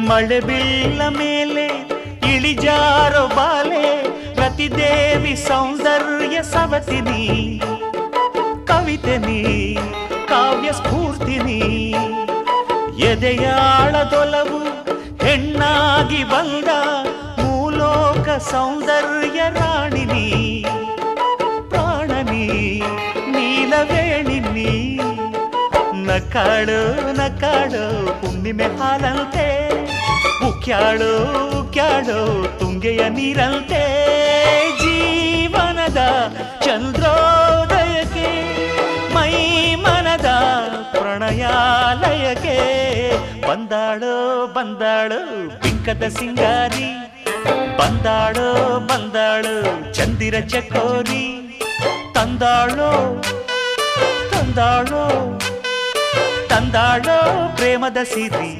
ಮಳೆ ಬೀಳ ಮೇಲೆ ಇಳಿಜಾರೋ ಬಾಲೆ ರತಿದೇವಿ ಸೌಂದರ್ಯ ಸವತಿನಿ ಕವಿತೆನಿ ಕಾವ್ಯ ಸ್ಫೂರ್ತಿನಿ ಎದೆಯಾಳದೊಲವು ಹೆಣ್ಣಾಗಿ ಬಂದ ಮೂಲೋಕ ಸೌಂದರ್ಯ ರಾಣಿನಿ ಪ್ರಾಣನಿ ನೀಲವೇಣಿನಿ ನಕಾಳು ನಕಾಳು ಹುಣ್ಣಿಮೆ ಹಾಲಂತೆ ಉಕ್ಯಾಳು ಉಕ್ಯಾಳು ತುಂಗೆಯ ನೀರಂತೆ ಜೀವನದ ಚಂದ್ರೋದಯಕ್ಕೆ ಮೈ ಮನದ ಪ್ರಣಯಾಲಯಕ್ಕೆ ಬಂದಾಳು ಬಂದಾಳು ಬಿಂಕದ ಸಿಂಗಾರಿ ಬಂದಾಳು ಬಂದಾಳು ಚಂದಿರ ಚಕೋರಿ ತಂದಾಳು ತಂದಾಳು ತಂದಾಳು ಪ್ರೇಮದ ಸಿರಿ